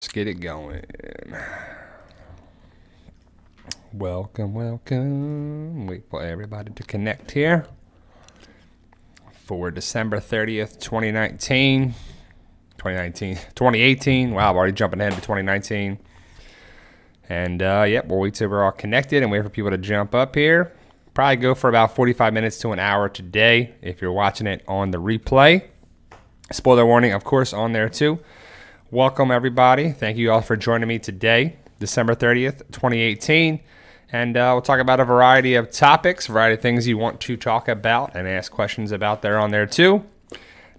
Let's get it going. Welcome. Wait for everybody to connect here for December 30th, 2018. Wow, I'm already jumping ahead to 2019. And yep, we'll wait till we're all connected and wait for people to jump up here. Probably go for about 45 minutes to an hour today if you're watching it on the replay. Spoiler warning, of course, on there too. Welcome, everybody. Thank you all for joining me today, December 30th, 2018. And we'll talk about a variety of topics, a variety of things you want to talk about and ask questions about there on there too.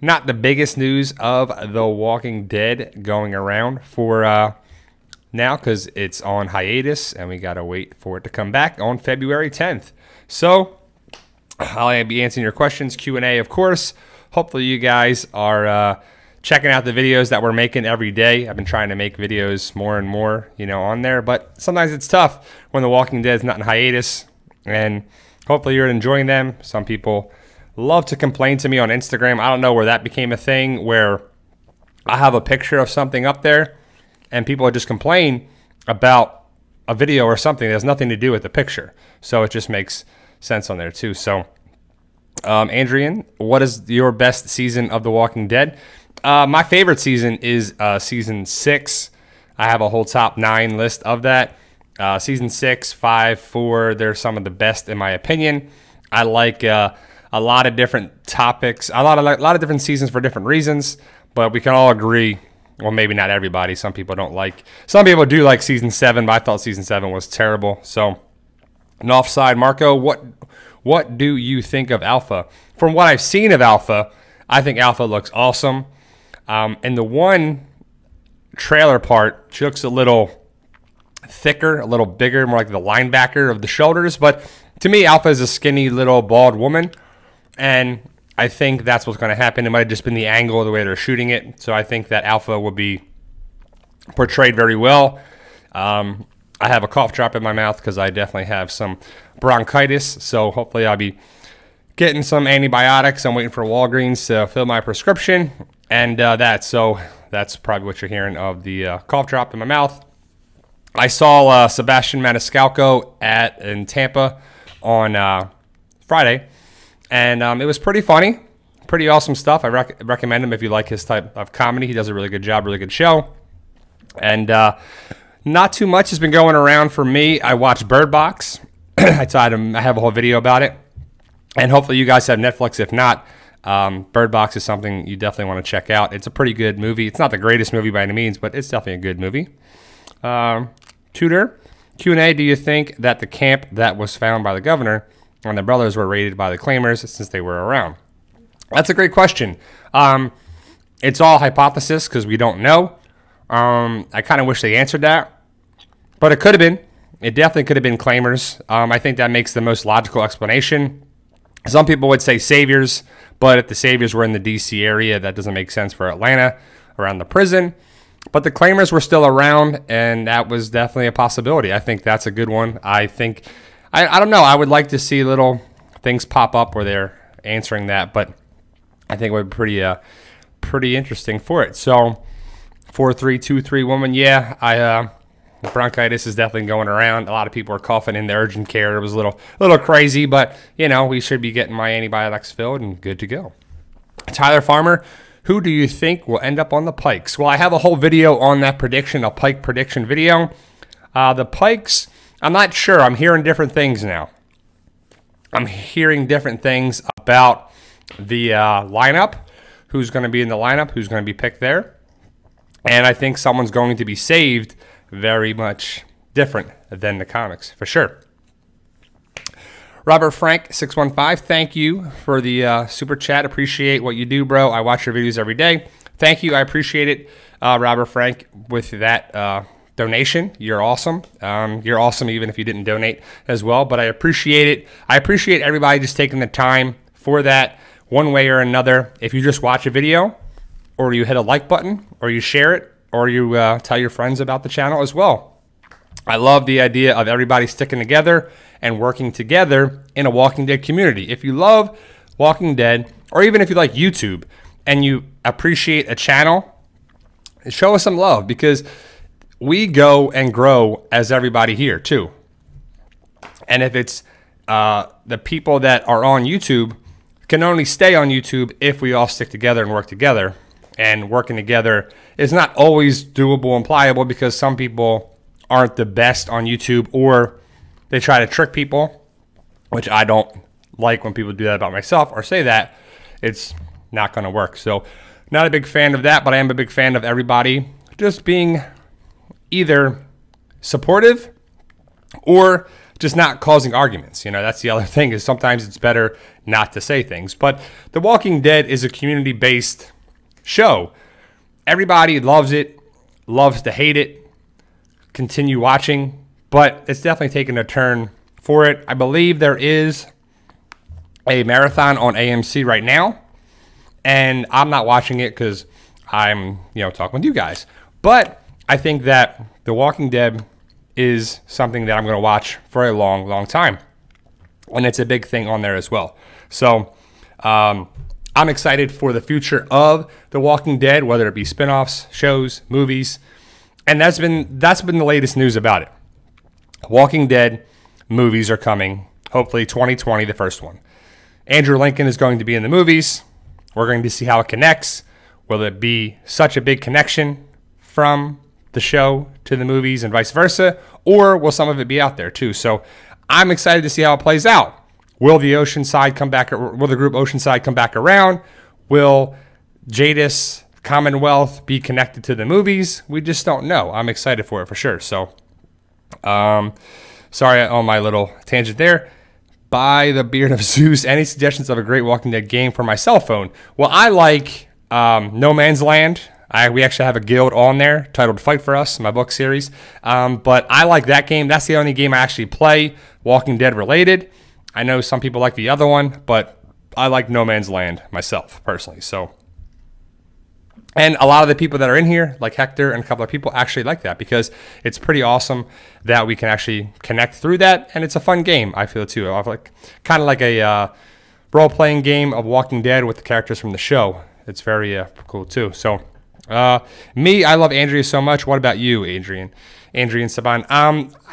Not the biggest news of The Walking Dead going around for now because it's on hiatus and we got to wait for it to come back on February 10th. So I'll be answering your questions, Q&A, of course. Hopefully you guys are checking out the videos that we're making every day. I've been trying to make videos more and more, on there. But sometimes it's tough when The Walking Dead is not in hiatus. And hopefully you're enjoying them. Some people love to complain to me on Instagram. I don't know where that became a thing where I have a picture of something up there and people just complain about a video or something that has nothing to do with the picture. So it just makes sense on there too. So, Adrian, what is your best season of The Walking Dead? My favorite season is season 6. I have a whole top 9 list of that. Season 6, 5, 4, they're some of the best in my opinion. I like a lot of different topics, a lot of different seasons for different reasons, but we can all agree, well, maybe not everybody. Some people don't like, some people do like season 7, but I thought season 7 was terrible. So, an offside, Marco, what do you think of Alpha? From what I've seen of Alpha, I think Alpha looks awesome. And the one trailer part, she looks a little thicker, a little bigger, more like the linebacker of the shoulders. But to me, Alpha is a skinny little bald woman. And I think that's what's going to happen. It might have just been the angle of the way they're shooting it. So I think that Alpha will be portrayed very well. I have a cough drop in my mouth because I definitely have some bronchitis. So hopefully I'll be getting some antibiotics. I'm waiting for Walgreens to fill my prescription. And so that's probably what you're hearing of the cough drop in my mouth. I saw Sebastian Maniscalco in Tampa on Friday, and it was pretty funny, pretty awesome stuff. I recommend him if you like his type of comedy. He does a really good job, really good show. And not too much has been going around for me. I watched Bird Box. I have a whole video about it, and hopefully you guys have Netflix. If not, Bird Box is something you definitely want to check out. It's a pretty good movie. It's not the greatest movie by any means, but it's definitely a good movie. Tudor, Q&A, do you think that the camp that was found by the governor and the brothers were raided by the claimers since they were around? That's a great question. It's all hypothesis because we don't know. I kind of wish they answered that, but it could have been. It definitely could have been claimers. I think that makes the most logical explanation. Some people would say saviors, but if the saviors were in the D.C. area, that doesn't make sense for Atlanta, around the prison. But the claimers were still around, and that was definitely a possibility. I think that's a good one. I don't know. I would like to see little things pop up where they're answering that, but I think it would be pretty interesting for it. So, 4323 woman, yeah, bronchitis is definitely going around. A lot of people are coughing in the urgent care. It was a little crazy, but, we should be getting my antibiotics filled and good to go. Tyler Farmer, who do you think will end up on the Pikes? Well, I have a whole video on that prediction, a Pike prediction video. The Pikes, I'm not sure. I'm hearing different things now. I'm hearing different things about the lineup, who's going to be in the lineup, who's going to be picked there. And I think someone's going to be saved very much different than the comics, for sure. Robert Frank 615, thank you for the super chat. Appreciate what you do, bro. I watch your videos every day. Thank you. I appreciate it, Robert Frank, with that donation. You're awesome. You're awesome even if you didn't donate as well, but I appreciate it. I appreciate everybody just taking the time for that one way or another. If you just watch a video or you hit a like button or you share it, or you tell your friends about the channel as well. I love the idea of everybody sticking together and working together in a Walking Dead community. If you love Walking Dead, or even if you like YouTube and you appreciate a channel, show us some love, because we go and grow as everybody here too. And if it's the people that are on YouTube can only stay on YouTube if we all stick together and work together. And working together is not always doable and pliable because some people aren't the best on YouTube, or they try to trick people, which I don't like when people do that about myself or say that. It's not going to work. So not a big fan of that, but I am a big fan of everybody just being either supportive or just not causing arguments. You know, that's the other thing, is sometimes it's better not to say things. But The Walking Dead is a community-based show. Everybody loves it, loves to hate it, continue watching, but it's definitely taken a turn for it. I believe there is a marathon on AMC right now, and I'm not watching it because I'm, talking with you guys. But I think that The Walking Dead is something that I'm going to watch for a long, long time. And it's a big thing on there as well. So I'm excited for the future of The Walking Dead, whether it be spinoffs, shows, movies. And that's been the latest news about it. Walking Dead movies are coming, hopefully 2020, the first one. Andrew Lincoln is going to be in the movies. We're going to see how it connects. Will it be such a big connection from the show to the movies and vice versa? Or will some of it be out there too? So I'm excited to see how it plays out. Will the Oceanside come back? Will the group Oceanside come back around? Will Jadis Commonwealth be connected to the movies? We just don't know. I'm excited for it for sure. So, sorry on my little tangent there. By the beard of Zeus, any suggestions of a great Walking Dead game for my cell phone? Well, I like No Man's Land. We actually have a guild on there titled Fight For Us, my book series. But I like that game. That's the only game I actually play Walking Dead related. I know some people like the other one, but I like No Man's Land myself, personally. So, and a lot of the people that are in here, like Hector and a couple of people, actually like that because it's pretty awesome that we can actually connect through that, and it's a fun game, I feel, too. I like kind of like a role-playing game of Walking Dead with the characters from the show. It's very cool, too. So, I love Andrea so much. What about you, Adrian Saban?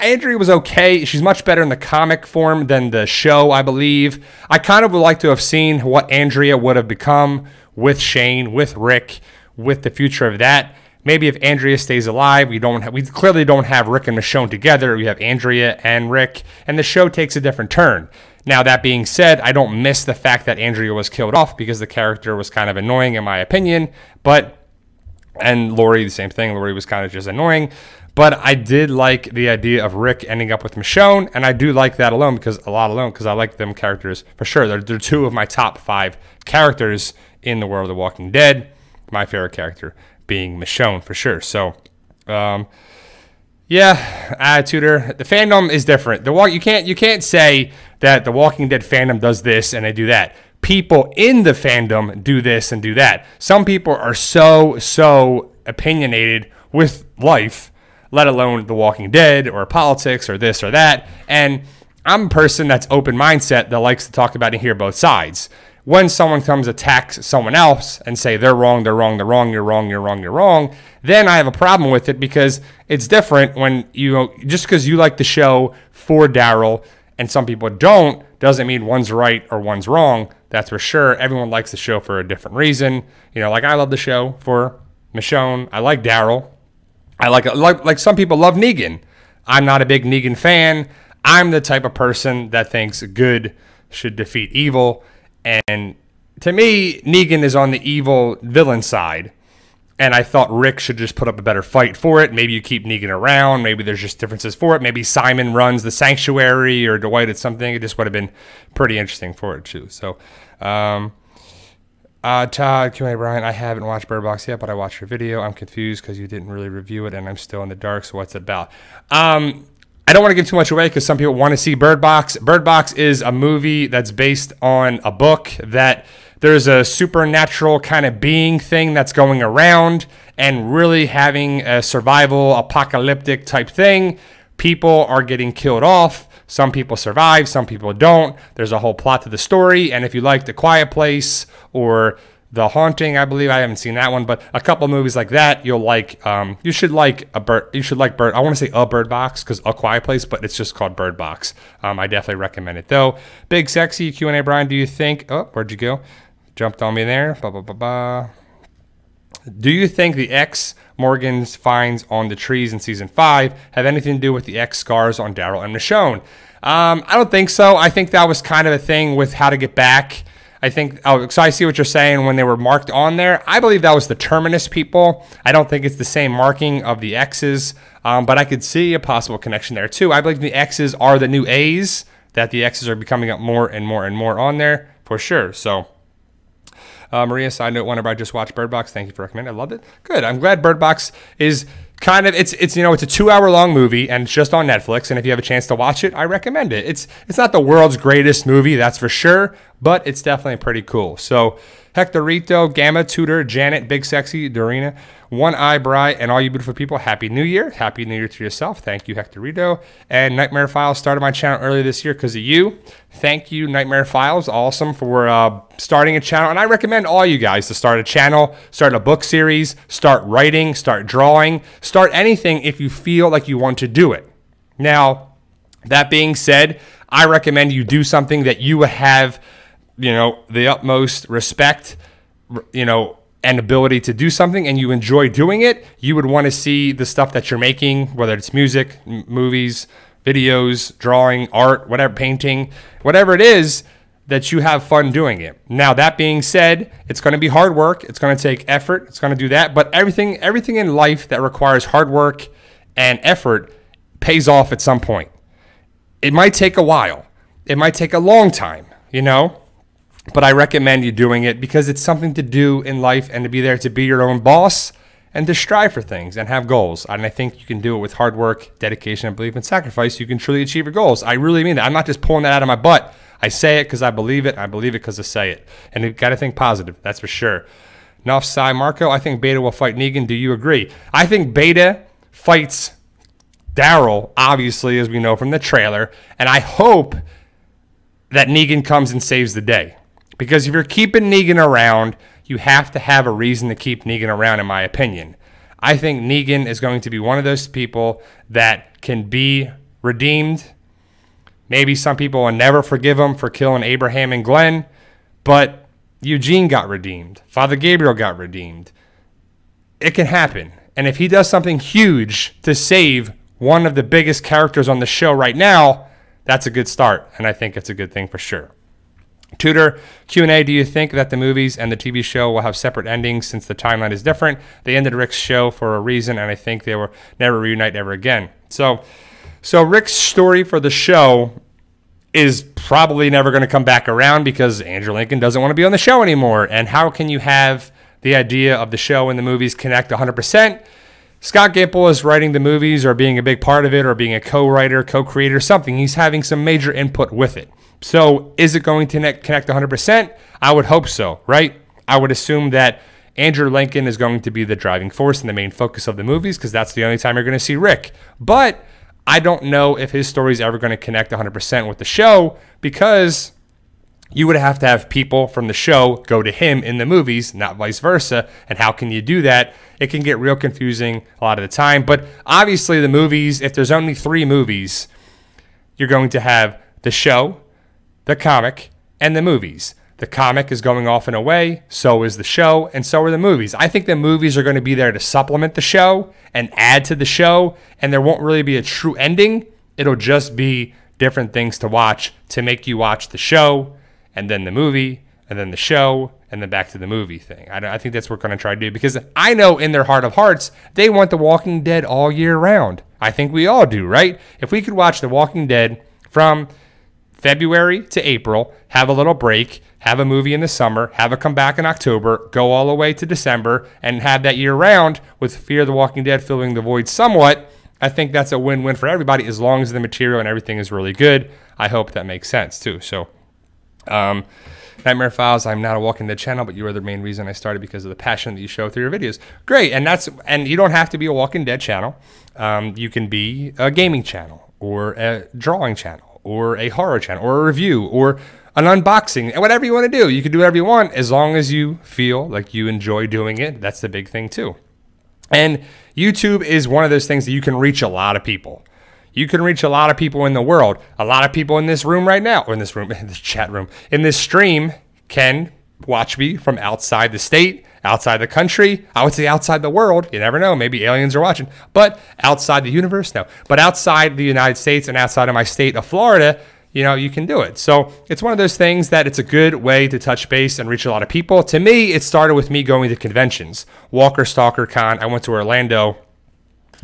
Andrea was okay. She's much better in the comic form than the show, I believe. I kind of would like to have seen what Andrea would have become with Shane, with Rick, with the future of that. Maybe if Andrea stays alive, we clearly don't have Rick and Michonne together. We have Andrea and Rick, and the show takes a different turn. Now, that being said, I don't miss the fact that Andrea was killed off because the character was kind of annoying in my opinion, and Lori, the same thing. Lori was kind of just annoying. But I did like the idea of Rick ending up with Michonne, and I do like that because I like them characters for sure. They're two of my top 5 characters in the world of The Walking Dead. My favorite character being Michonne for sure. So, Tudor, the fandom is different. You can't say that The Walking Dead fandom does this and they do that. People in the fandom do this and do that. Some people are so opinionated with life, let alone The Walking Dead or politics or this or that. And I'm a person that's open mindset that likes to talk about and hear both sides. When someone comes attacks someone else and say they're wrong, you're wrong, then I have a problem with it because it's different when just because you like the show for Daryl and some people don't, doesn't mean one's right or one's wrong. That's for sure. Everyone likes the show for a different reason. Like I love the show for Michonne. I like Daryl. I like some people love Negan. I'm not a big Negan fan. I'm the type of person that thinks good should defeat evil. And to me, Negan is on the evil villain side. And I thought Rick should just put up a better fight for it. Maybe you keep Negan around. Maybe there's just differences for it. Maybe Simon runs the sanctuary or Dwight at something. It just would have been pretty interesting for it too. So, Todd, Q&A, Brian, I haven't watched Bird Box yet, but I watched your video. I'm confused because you didn't really review it, and I'm still in the dark. So what's it about? I don't want to give too much away because some people want to see Bird Box. Bird Box is a movie that's based on a book that there's a supernatural kind of being thing that's going around and really having a survival apocalyptic type thing. People are getting killed off. Some people survive, some people don't. There's a whole plot to the story. And if you like The Quiet Place or The Haunting, I believe. I haven't seen that one, but a couple movies like that you'll like. You should like Bird. I want to say Bird Box because A Quiet Place, but it's just called Bird Box. I definitely recommend it though. Big Sexy Q&A, Brian. Do you think? Oh, where'd you go? Jumped on me there. Do you think the X Morgan's finds on the trees in season 5 have anything to do with the X scars on Daryl and Michonne? I don't think so. I think that was kind of a thing with How to Get Back. I think, so I see what you're saying when they were marked on there. I believe that was the Terminus people. I don't think it's the same marking of the X's, but I could see a possible connection there too. I believe the X's are the new A's, that the X's are becoming up more and more and more on there for sure. So, Maria, side note, whenever I just watched Bird Box, thank you for recommending. I loved it. Good. I'm glad Bird Box is kind of, it's a 2-hour long movie and it's just on Netflix. And if you have a chance to watch it, I recommend it. It's not the world's greatest movie, that's for sure, but it's definitely pretty cool. So Hectorito, Gamma, Tudor, Janet, Big Sexy, Dorina, One Eye Bri, and all you beautiful people, Happy New Year. Happy New Year to yourself. Thank you, Hectorito. And Nightmare Files started my channel earlier this year because of you. Thank you, Nightmare Files. Awesome for starting a channel. And I recommend all you guys to start a channel, start a book series, start writing, start drawing, start anything if you feel like you want to do it. Now, that being said, I recommend you do something that you have, the utmost respect, and ability to do something, and you enjoy doing it. You would want to see the stuff that you're making, whether it's music, movies, videos, drawing, art, whatever, painting, whatever it is, that you have fun doing it. Now, that being said, it's going to be hard work. It's going to take effort. It's going to do that. But everything in life that requires hard work and effort pays off at some point. It might take a while. It might take a long time, but I recommend you doing it because it's something to do in life and to be there to be your own boss and to strive for things and have goals. And I think you can do it with hard work, dedication, and belief and sacrifice. You can truly achieve your goals. I really mean that. I'm not just pulling that out of my butt. I say it because I believe it. I believe it because I say it. And you've got to think positive. That's for sure. Enough, Sai Marco. I think Beta will fight Negan. Do you agree? I think Beta fights Daryl, obviously, as we know from the trailer. And I hope that Negan comes and saves the day. Because if you're keeping Negan around, you have to have a reason to keep Negan around, in my opinion. I think Negan is going to be one of those people that can be redeemed. Maybe some people will never forgive him for killing Abraham and Glenn, but Eugene got redeemed. Father Gabriel got redeemed. It can happen. And if he does something huge to save one of the biggest characters on the show right now, that's a good start, and I think it's a good thing for sure. Tudor, Q&A, do you think that the movies and the TV show will have separate endings since the timeline is different? They ended Rick's show for a reason, and I think they will never reunite ever again. So Rick's story for the show is probably never going to come back around because Andrew Lincoln doesn't want to be on the show anymore. And how can you have the idea of the show and the movies connect 100%? Scott Gimple is writing the movies or being a big part of it or being a co-writer, co-creator, something. He's having some major input with it. So is it going to connect 100%? I would hope so, right? I would assume that Andrew Lincoln is going to be the driving force and the main focus of the movies because that's the only time you're going to see Rick. But I don't know if his story is ever going to connect 100% with the show because you would have to have people from the show go to him in the movies, not vice versa. And how can you do that? It can get real confusing a lot of the time. But obviously the movies, if there's only 3 movies, you're going to have the show, the comic, and the movies. The comic is going off in a way, so is the show, and so are the movies. I think the movies are going to be there to supplement the show and add to the show, and there won't really be a true ending. It'll just be different things to watch to make you watch the show, and then the movie, and then the show, and then back to the movie thing. I think that's what we're going to try to do, because I know in their heart of hearts, they want The Walking Dead all year round. I think we all do, right? If we could watch The Walking Dead from February to April, have a little break, have a movie in the summer, have it come back in October, go all the way to December, and have that year round with Fear the Walking Dead filling the void somewhat, I think that's a win-win for everybody as long as the material and everything is really good. I hope that makes sense too. So, Nightmare Files, I'm not a Walking Dead channel, but you are the main reason I started because of the passion that you show through your videos. Great, and you don't have to be a Walking Dead channel. You can be a gaming channel or a drawing channel or a horror channel or a review or an unboxing, whatever you want to do. You can do whatever you want as long as you feel like you enjoy doing it. That's the big thing too. And YouTube is one of those things that you can reach a lot of people. You can reach a lot of people in the world. A lot of people in this room right now, or in this room, in this chat room, in this stream can watch me from outside the state, outside the country. I would say outside the world. You never know. Maybe aliens are watching. But outside the universe, no. But outside the United States and outside of my state of Florida, you know, you can do it. So it's one of those things that it's a good way to touch base and reach a lot of people. To me, it started with me going to conventions. Walker Stalker Con. I went to Orlando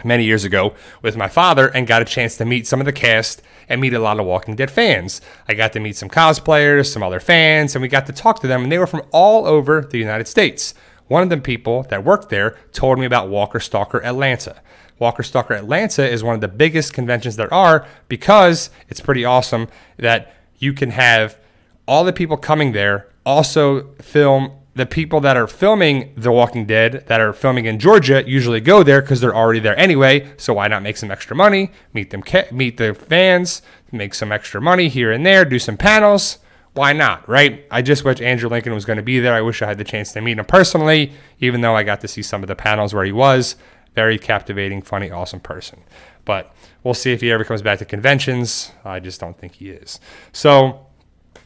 many years ago with my father and got a chance to meet some of the cast and meet a lot of Walking Dead fans. I got to meet some cosplayers, some other fans, and we got to talk to them, and they were from all over the United States. One of the people that worked there told me about Walker Stalker Atlanta. Walker Stalker Atlanta is one of the biggest conventions there are because it's pretty awesome that you can have all the people coming there also film. The people that are filming The Walking Dead that are filming in Georgia usually go there because they're already there anyway. So why not make some extra money, meet the fans, make some extra money here and there, do some panels. Why not, right? I just wish Andrew Lincoln was going to be there. I wish I had the chance to meet him personally, even though I got to see some of the panels where he was. Very captivating, funny, awesome person. But we'll see if he ever comes back to conventions. I just don't think he is. So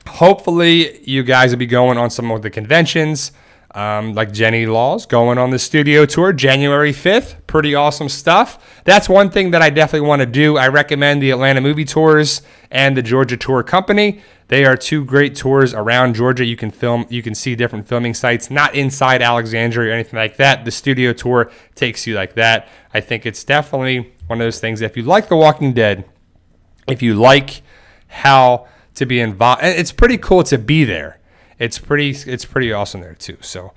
hopefully you guys will be going on some of the conventions. Like Jenny Laws going on the studio tour January 5th. Pretty awesome stuff. That's one thing that I definitely want to do. I recommend the Atlanta Movie Tours and the Georgia Tour Company. They are two great tours around Georgia. You can see different filming sites, not inside Alexandria or anything like that. The studio tour takes you like that. I think it's definitely one of those things. If you like The Walking Dead, if you like how to be involved, and it's pretty cool to be there. It's pretty awesome there too. So,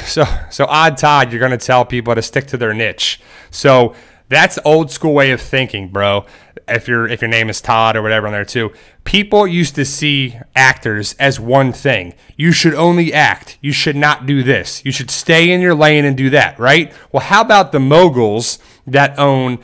so Odd Todd, you're gonna tell people to stick to their niche. So that's old school way of thinking, bro. If your name is Todd or whatever on there too, people used to see actors as one thing. You should only act. You should not do this. You should stay in your lane and do that, right? Well, how about the moguls that own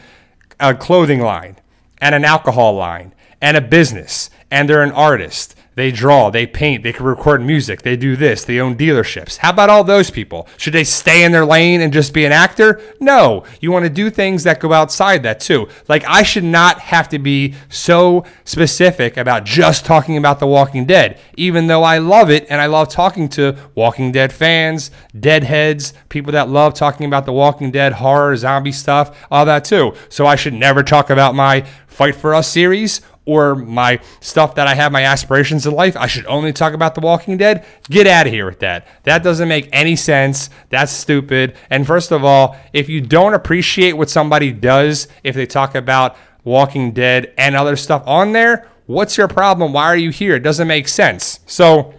a clothing line and an alcohol line and a business, and they're an artist? They draw, they paint, they can record music, they do this, they own dealerships. How about all those people? Should they stay in their lane and just be an actor? No, you want to do things that go outside that too. Like, I should not have to be so specific about just talking about The Walking Dead, even though I love it and I love talking to Walking Dead fans, Deadheads, people that love talking about The Walking Dead, horror, zombie stuff, all that too. So I should never talk about my Fight For Us series or my stuff that I have, my aspirations in life. I should only talk about The Walking Dead. Get out of here with that. That doesn't make any sense. That's stupid. And first of all, if you don't appreciate what somebody does, if they talk about Walking Dead and other stuff on there, what's your problem? Why are you here? It doesn't make sense. So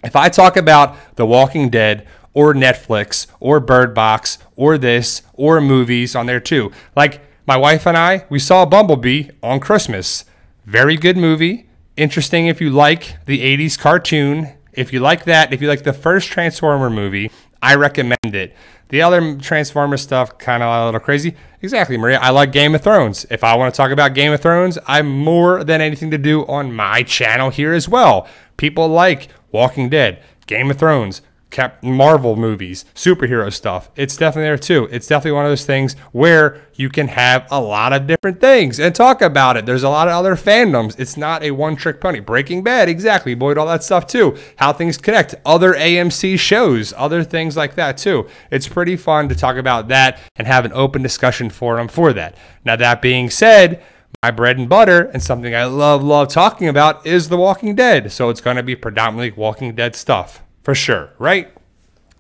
if I talk about The Walking Dead or Netflix or Bird Box or this or movies on there too, like my wife and I, we saw Bumblebee on Christmas. Very good movie. Interesting if you like the 80s cartoon. If you like that, if you like the first Transformer movie, I recommend it. The other Transformer stuff, kind of a little crazy. Exactly, Maria. I like Game of Thrones. If I want to talk about Game of Thrones, I'm more than anything to do on my channel here as well. People like Walking Dead, Game of Thrones, Marvel movies, superhero stuff. It's definitely there too. It's definitely one of those things where you can have a lot of different things and talk about it. There's a lot of other fandoms. It's not a one-trick pony. Breaking Bad, exactly. Boyd, all that stuff too. How things connect. Other AMC shows, other things like that too. It's pretty fun to talk about that and have an open discussion forum for that. Now, that being said, my bread and butter and something I love talking about is The Walking Dead. So it's going to be predominantly Walking Dead stuff. For sure, right?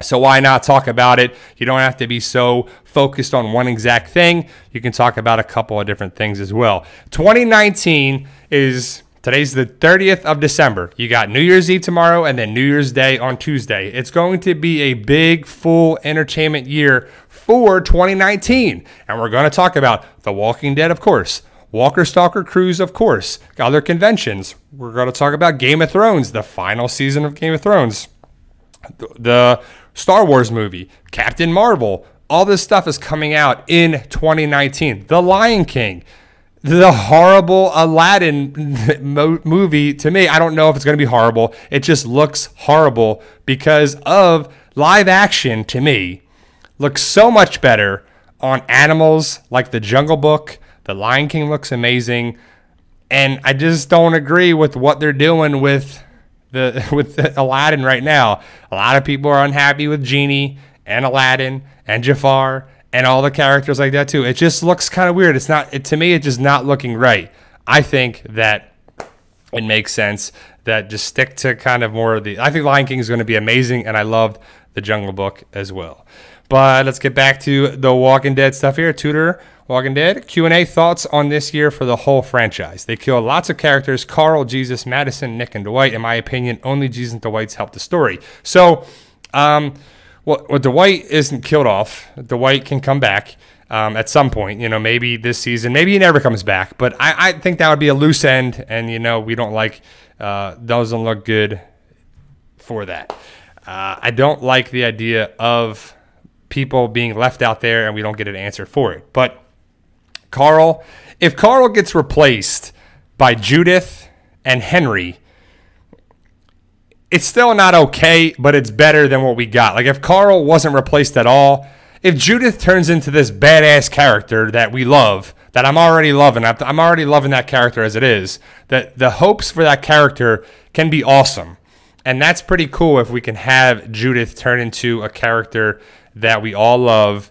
So why not talk about it? You don't have to be so focused on one exact thing. You can talk about a couple of different things as well. 2019 is, today's the 30th of December. You got New Year's Eve tomorrow and then New Year's Day on Tuesday. It's going to be a big, full entertainment year for 2019. And we're going to talk about The Walking Dead, of course. Walker Stalker Cruise, of course. Other conventions. We're going to talk about Game of Thrones, the final season of Game of Thrones. The Star Wars movie, Captain Marvel, all this stuff is coming out in 2019. The Lion King, the horrible Aladdin movie, to me, I don't know if it's going to be horrible. It just looks horrible because of live action, to me, looks so much better on animals like the Jungle Book. The Lion King looks amazing. And I just don't agree with what they're doing with the Aladdin right now. A lot of people are unhappy with Genie and Aladdin and Jafar and all the characters like that too. It just looks kind of weird. It's not, to me, it's just not looking right. I think that it makes sense that just stick to kind of more of the, I think Lion King is going to be amazing, and I loved the Jungle Book as well. But let's get back to the Walking Dead stuff here. Tudor, Walking Dead, Q&A, thoughts on this year for the whole franchise. They kill lots of characters, Carl, Jesus, Madison, Nick, and Dwight. In my opinion, only Jesus and Dwight's help the story. So, well, Dwight isn't killed off. Dwight can come back at some point, maybe this season. Maybe he never comes back. But I think that would be a loose end, and, we don't like, doesn't look good for that. I don't like the idea of people being left out there and we don't get an answer for it. But Carl, if Carl gets replaced by Judith and Henry, it's still not okay, but it's better than what we got. Like, if Carl wasn't replaced at all, if Judith turns into this badass character that we love, that I'm already loving, I'm already loving that character as it is, that the hopes for that character can be awesome. And that's pretty cool if we can have Judith turn into a character that we all love.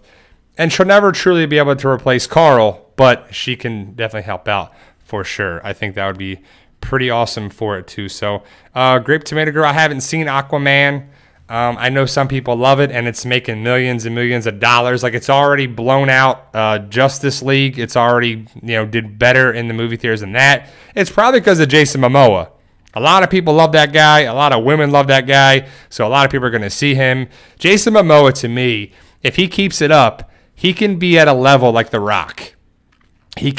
And she'll never truly be able to replace Carl, but she can definitely help out for sure. I think that would be pretty awesome for it too. So, Grape Tomato Girl, I haven't seen Aquaman. I know some people love it, and it's making millions and millions of dollars. Like, it's already blown out Justice League. It's already, did better in the movie theaters than that. It's probably because of Jason Momoa. A lot of people love that guy. A lot of women love that guy. So a lot of people are going to see him. Jason Momoa, to me, if he keeps it up, he can be at a level like The Rock. He's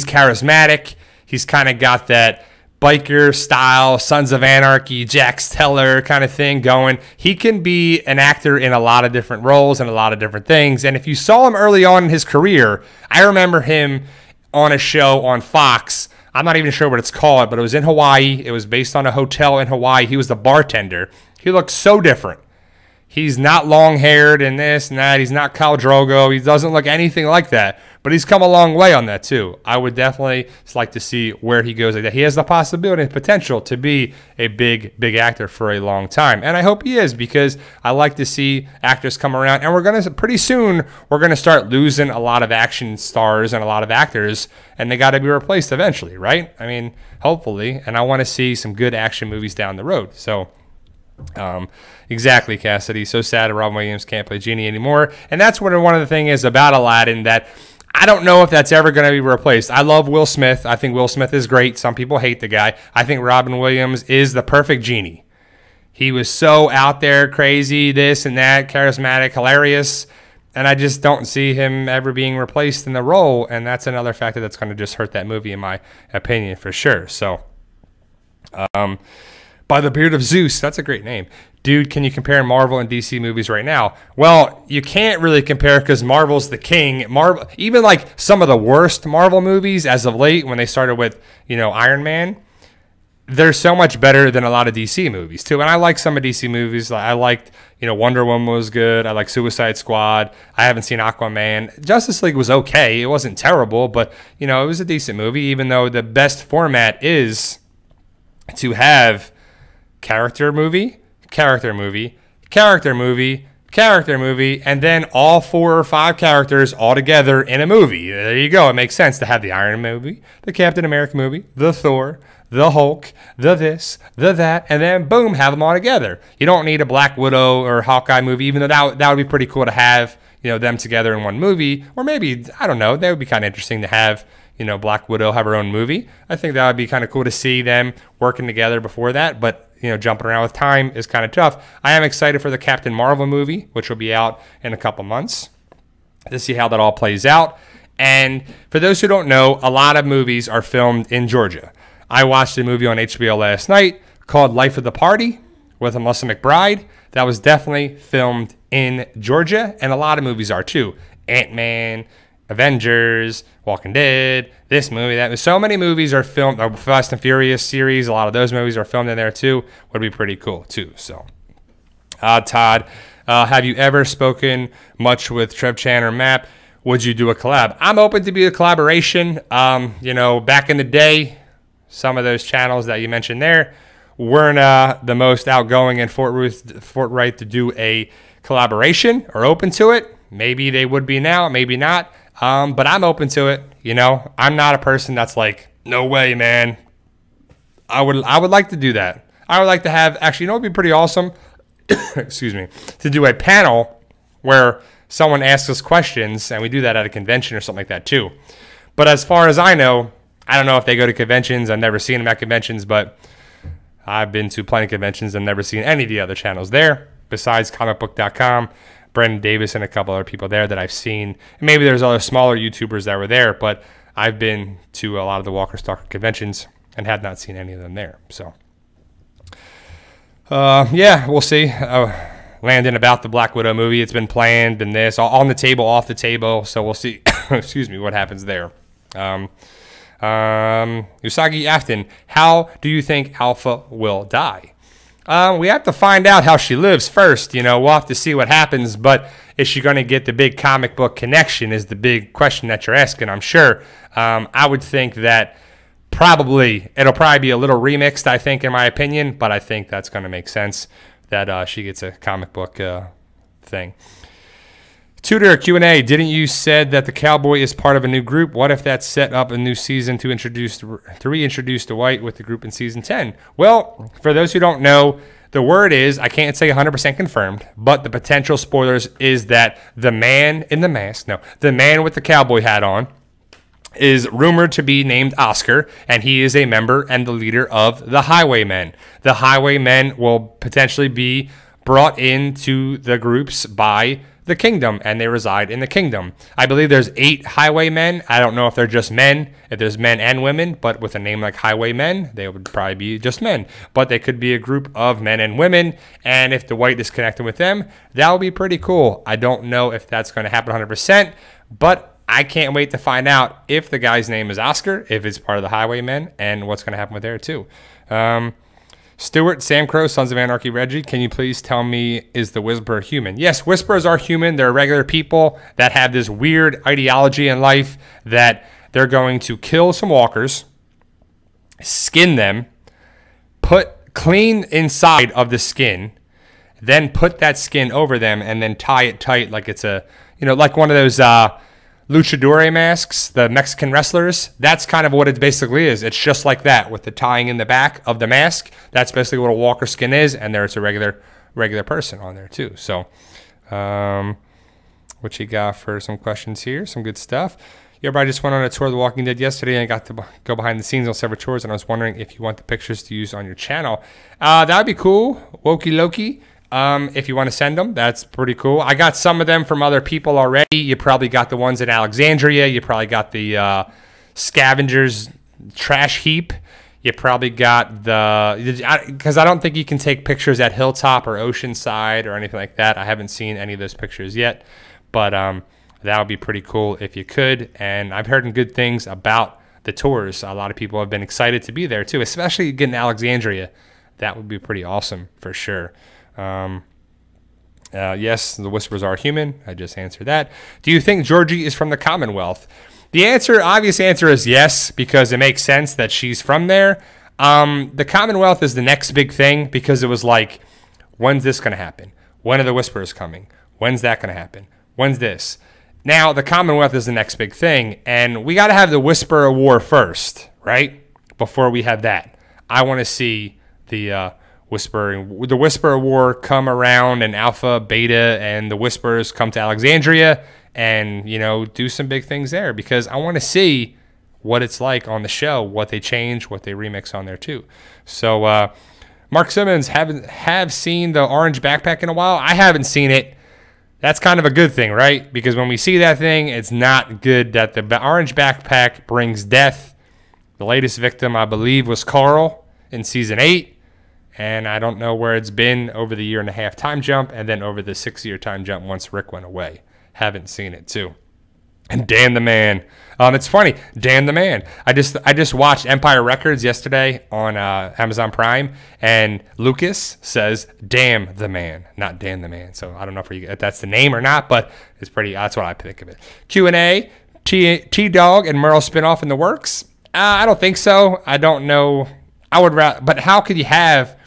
charismatic. He's kind of got that biker style, Sons of Anarchy, Jax Teller kind of thing going. He can be an actor in a lot of different roles and a lot of different things. And if you saw him early on in his career, I remember him on a show on Fox. I'm not even sure what it's called, but it was in Hawaii. It was based on a hotel in Hawaii. He was the bartender. He looked so different. He's not long-haired and this and that. He's not Khal Drogo. He doesn't look anything like that. But he's come a long way on that, too. I would definitely just like to see where he goes like that. He has the possibility and potential to be a big, big actor for a long time. And I hope he is, because I like to see actors come around. And pretty soon, we're going to start losing a lot of action stars and a lot of actors. And they got to be replaced eventually, right? I mean, hopefully. And I want to see some good action movies down the road. So, exactly, Cassidy. So sad that Robin Williams can't play Genie anymore. And that's what one of the things is about Aladdin, that I don't know if that's ever going to be replaced. I love Will Smith. I think Will Smith is great. Some people hate the guy. I think Robin Williams is the perfect Genie. He was so out there, crazy, this and that, charismatic, hilarious. And I just don't see him ever being replaced in the role. And that's another factor that's going to just hurt that movie, in my opinion, for sure. So, By the Beard of Zeus, that's a great name. Dude, can you compare Marvel and DC movies right now? Well, you can't really compare because Marvel's the king. Marvel, even like some of the worst Marvel movies as of late, when they started with, Iron Man, they're so much better than a lot of DC movies too. And I like some of DC movies. I liked, Wonder Woman was good. I like Suicide Squad. I haven't seen Aquaman. Justice League was okay. It wasn't terrible, but, it was a decent movie, even though the best format is to have character movie, character movie, character movie, character movie, and then all 4 or 5 characters all together in a movie. There you go. It makes sense to have the Iron Man movie, the Captain America movie, the Thor, the Hulk, the this, the that, and then boom, have them all together. You don't need a Black Widow or Hawkeye movie, even though that would be pretty cool to have, them together in one movie. Or maybe, I don't know, that would be kind of interesting to have, Black Widow have her own movie. I think that would be kind of cool to see them working together before that, but jumping around with time is kind of tough. I am excited for the Captain Marvel movie, which will be out in a couple months, to see how that all plays out. And for those who don't know, a lot of movies are filmed in Georgia. I watched a movie on HBO last night called Life of the Party with Melissa McBride. That was definitely filmed in Georgia, and a lot of movies are too. Ant-Man, Avengers, Walking Dead, this movie, that. So many movies are filmed. Fast and Furious series, a lot of those movies are filmed in there too. Would be pretty cool too. So, Todd, have you ever spoken much with Trev Chan or Map? Would you do a collab? I'm open to be a collaboration. You know, back in the day, some of those channels that you mentioned there weren't the most outgoing and forthright to do a collaboration or open to it. Maybe they would be now, maybe not. But I'm open to it. You know, I'm not a person that's like, no way, man. I would like to do that. I would like to have, actually, you know, it'd be pretty awesome. Excuse me, to do a panel where someone asks us questions, and we do that at a convention or something like that too. But as far as I know, I don't know if they go to conventions. I've never seen them at conventions, but I've been to plenty of conventions and never seen any of the other channels there besides comicbook.com. Brendan Davis and a couple other people there that I've seen. And maybe there's other smaller YouTubers that were there, but I've been to a lot of the Walker Stalker conventions and had not seen any of them there. So, yeah, we'll see. Landon, about the Black Widow movie, it's been planned and this, on the table, off the table. So we'll see, excuse me, what happens there. Usagi Afton, how do you think Alpha will die? We have to find out how she lives first. You know, we'll have to see what happens. But is she going to get the big comic book connection is the big question that you're asking, I'm sure. I would think that it'll probably be a little remixed, I think, in my opinion. But I think that's going to make sense that she gets a comic book thing. Tudor Q&A, didn't you said that the Cowboy is part of a new group? What if that set up a new season to reintroduce Dwight with the group in season 10? Well, for those who don't know, the word is, I can't say 100% confirmed, but the potential spoilers is that the man in the mask, the man with the cowboy hat on, is rumored to be named Oscar, and he is a member and the leader of the Highwaymen. The Highwaymen will potentially be brought into the groups by the Kingdom, and they reside in the Kingdom. I believe there's 8 Highwaymen. I don't know if they're just men, if there's men and women, but with a name like Highwaymen, they would probably be just men. But they could be a group of men and women, and if Dwight is connected with them, that would be pretty cool. I don't know if that's going to happen 100%, but I can't wait to find out if the guy's name is Oscar, if it's part of the Highwaymen, and what's going to happen with there too. Stuart, Sam Crow, Sons of Anarchy, Reggie, can you please tell me, is the Whisperer human? Yes, Whisperers are human. They're regular people that have this weird ideology in life that they're going to kill some walkers, skin them, put clean inside of the skin, then put that skin over them and then tie it tight like it's a, like one of those luchador masks, the Mexican wrestlers. That's kind of what it basically is. It's just like that with the tying in the back of the mask. That's basically what a walker skin is, and there's a regular person on there too. So, what you got for some questions here? Some good stuff. Yeah, but I just went on a tour of The Walking Dead yesterday and got to go behind the scenes on several tours, and I was wondering if you want the pictures to use on your channel. That would be cool. Wokey Loki. If you want to send them, that's pretty cool. I got some of them from other people already. You probably got the ones in Alexandria. You probably got the Scavengers trash heap. You probably got because I don't think you can take pictures at Hilltop or Oceanside or anything like that. I haven't seen any of those pictures yet, but that would be pretty cool if you could. And I've heard good things about the tours. A lot of people have been excited to be there too, especially getting Alexandria. That would be pretty awesome for sure. Yes, the Whisperers are human. I just answered that. Do you think Georgie is from the Commonwealth? The obvious answer is yes, because it makes sense that she's from there. The Commonwealth is the next big thing because it was like, when's this going to happen? When are the Whisperers coming? When's that going to happen? When's this? Now, the Commonwealth is the next big thing, and we got to have the Whisperer War first, right? Before we have that. I want to see the Whisperer War come around, and Alpha, Beta, and the Whisperers come to Alexandria and, do some big things there, because I want to see what it's like on the show, what they change, what they remix on there too. So, Mark Simmons, have seen the orange backpack in a while? I haven't seen it. That's kind of a good thing, right? Because when we see that thing, it's not good that the orange backpack brings death. The latest victim, I believe, was Carl in Season 8. And I don't know where it's been over the 1.5-year time jump and then over the 6-year time jump once Rick went away. Haven't seen it too. And Dan the Man. It's funny, Dan the Man. I just watched Empire Records yesterday on Amazon Prime, and Lucas says "Damn the Man," not Dan the Man. So I don't know if that's the name or not, but it's pretty. That's what I think of it. Q&A. T-Dog and Merle spinoff in the works. I don't think so. I don't know. I would rather, but how could you have?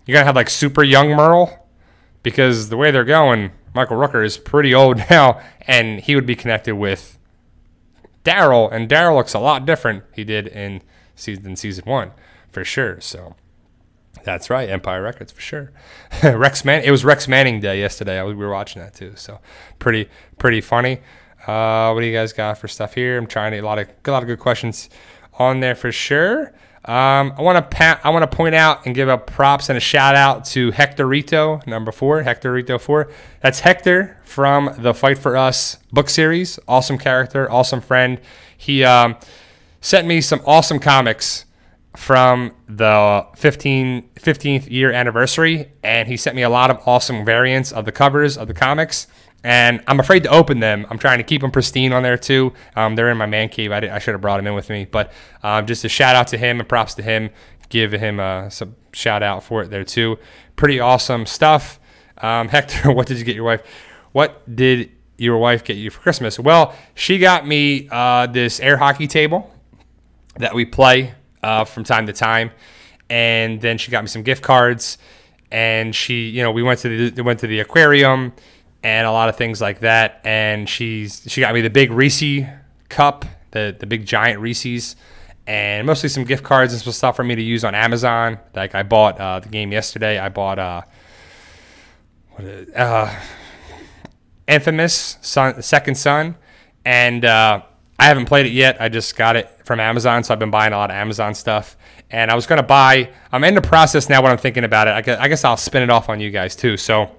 You're gonna have like super young Merle, because the way they're going, Michael Rooker is pretty old now, and he would be connected with Daryl, and Daryl looks a lot different he did in season 1 for sure. So that's right, Empire Records for sure. It was Rex Manning Day yesterday. We were watching that too, so pretty funny. What do you guys got for stuff here? I'm trying to a lot of good questions on there for sure. I want to point out and give up props and a shout out to Hectorito number 4, Hectorito 4. That's Hector from the Fight for Us book series. Awesome character, awesome friend. He sent me some awesome comics from the 15th year anniversary, and he sent me a lot of awesome variants of the covers of the comics. And I'm afraid to open them. I'm trying to keep them pristine on there too. They're in my man cave. I should have brought them in with me. But just a shout out to him and props to him. Give him some shout out for it there too. Pretty awesome stuff. Hector, what did you get your wife? What did your wife get you for Christmas? Well, she got me this air hockey table that we play from time to time. And then she got me some gift cards. And we went to the aquarium and a lot of things like that. And she got me the big Reese cup, the big giant Reese's, and mostly some gift cards and some stuff for me to use on Amazon. Like I bought the game yesterday. I bought Infamous Second Son, and I haven't played it yet. I just got it from Amazon, so I've been buying a lot of Amazon stuff. And I was going to buy, I'm in the process now when I'm thinking about it. I guess I'll spin it off on you guys too. So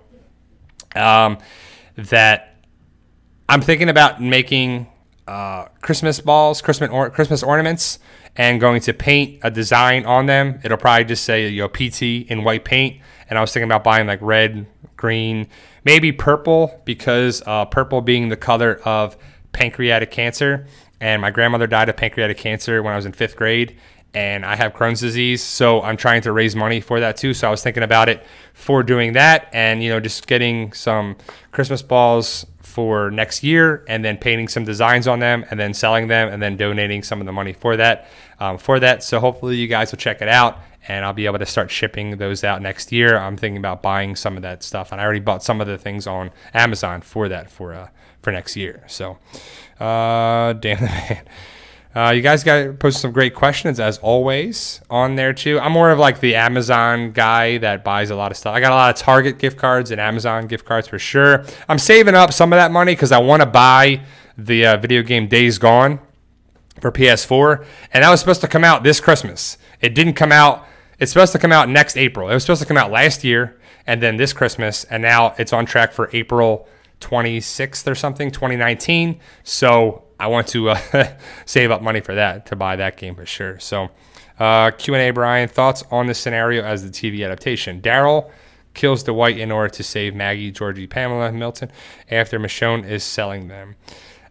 that I'm thinking about making Christmas balls, Christmas ornaments, and going to paint a design on them. It'll probably just say PT in white paint. And I was thinking about buying like red, green, maybe purple, because purple being the color of pancreatic cancer. And my grandmother died of pancreatic cancer when I was in 5th grade. And I have Crohn's disease, so I'm trying to raise money for that too. So I was thinking about it for doing that, and just getting some Christmas balls for next year, and then painting some designs on them, and then selling them, and then donating some of the money for that. So hopefully you guys will check it out, and I'll be able to start shipping those out next year. I'm thinking about buying some of that stuff, and I already bought some of the things on Amazon for that for next year. So, damn the man. You guys got posted some great questions as always on there too. I'm more of like the Amazon guy that buys a lot of stuff. I got a lot of Target gift cards and Amazon gift cards for sure. I'm saving up some of that money because I want to buy the video game Days Gone for PS4, and that was supposed to come out this Christmas. It didn't come out. It's supposed to come out next April. It was supposed to come out last year and then this Christmas, and now it's on track for April 26th or something, 2019. So I want to save up money for that, to buy that game for sure. So Q&A, Brian, thoughts on the scenario as the TV adaptation? Daryl kills Dwight in order to save Maggie, Georgie, Pamela, Milton after Michonne is selling them.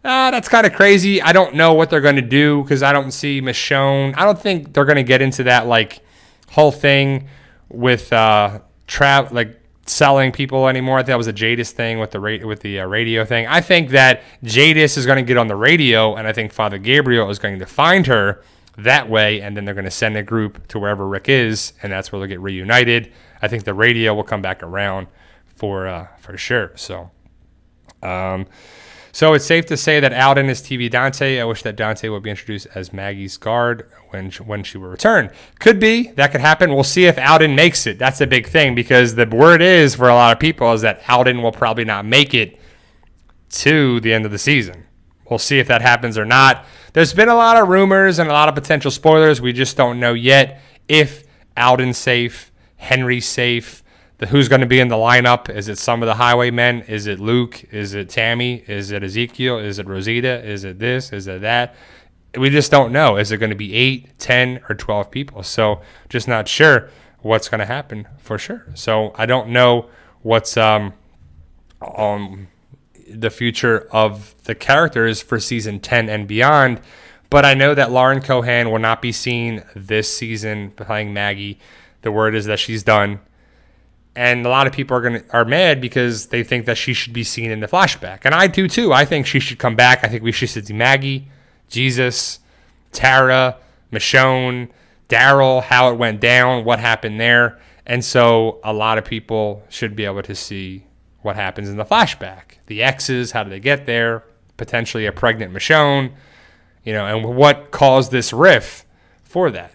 That's kind of crazy. I don't know what they're going to do because I don't see Michonne. I don't think they're going to get into that like whole thing with selling people anymore. I think that was a Jadis thing with the radio thing. I think that Jadis is going to get on the radio, and I think Father Gabriel is going to find her that way, and then they're going to send a group to wherever Rick is, and that's where they'll get reunited. I think the radio will come back around for sure. So it's safe to say that Alden is TV Dante. I wish that Dante would be introduced as Maggie's guard when she will return. Could be. That could happen. We'll see if Alden makes it. That's a big thing, because the word is for a lot of people is that Alden will probably not make it to the end of the season. We'll see if that happens or not. There's been a lot of rumors and a lot of potential spoilers. We just don't know yet if Alden's safe, Henry's safe, who's going to be in the lineup. Is it some of the Highwaymen? Is it Luke? Is it Tammy? Is it Ezekiel? Is it Rosita? Is it this? Is it that? We just don't know. Is it going to be 8, 10, or 12 people? So just not sure what's going to happen for sure. So I don't know what's the future of the characters for season 10 and beyond. But I know that Lauren Cohan will not be seen this season playing Maggie. The word is that she's done. And a lot of people are mad because they think that she should be seen in the flashback. And I do too. I think she should come back. I think we should see Maggie, Jesus, Tara, Michonne, Daryl, how it went down, what happened there. And so a lot of people should be able to see what happens in the flashback. The exes, how did they get there? Potentially a pregnant Michonne, and what caused this riff for that.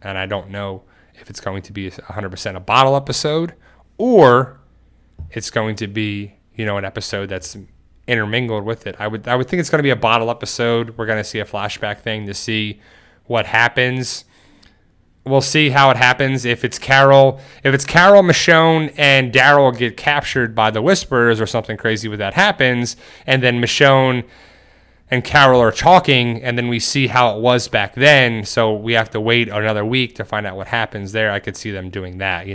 And I don't know if it's going to be 100% a bottle episode or it's going to be, an episode that's intermingled with it. I would think it's going to be a bottle episode. We're going to see a flashback thing to see what happens. We'll see how it happens. If it's Carol, Michonne, and Daryl get captured by the Whisperers or something crazy with that happens, and then Michonne and Carol are talking, and then we see how it was back then, so we have to wait another week to find out what happens there. I could see them doing that,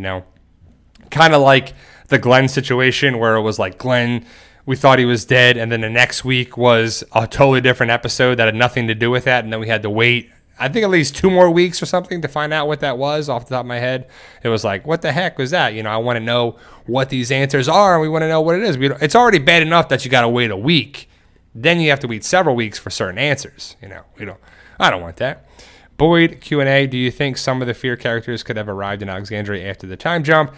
Kind of like the Glenn situation where it was like Glenn, we thought he was dead, and then the next week was a totally different episode that had nothing to do with that, and then we had to wait, I think at least 2 more weeks or something to find out what that was off the top of my head. It was like, what the heck was that? I want to know what these answers are, and we want to know what it is. It's already bad enough that you got to wait a week. Then you have to wait several weeks for certain answers. I don't want that. Boyd, Q&A, do you think some of the Fear characters could have arrived in Alexandria after the time jump?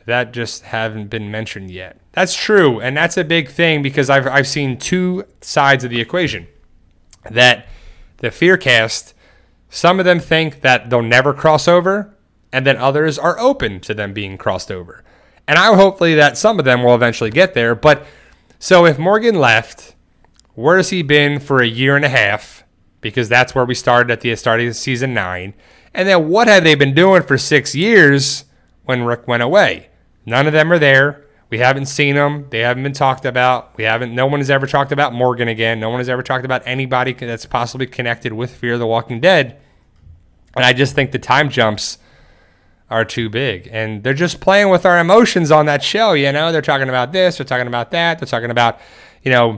That just haven't been mentioned yet. That's true, and that's a big thing because I've seen 2 sides of the equation. That the Fear cast, some of them think that they'll never cross over, and then others are open to them being crossed over. And I hopefully that some of them will eventually get there. But so if Morgan left, where has he been for a year and a half? Because that's where we started at the start of season 9. And then what have they been doing for 6 years when Rick went away? None of them are there. We haven't seen them. They haven't been talked about. No one has ever talked about Morgan again. No one has ever talked about anybody that's possibly connected with Fear the Walking Dead. And I just think the time jumps are too big. And they're just playing with our emotions on that show, They're talking about this. They're talking about that. They're talking about...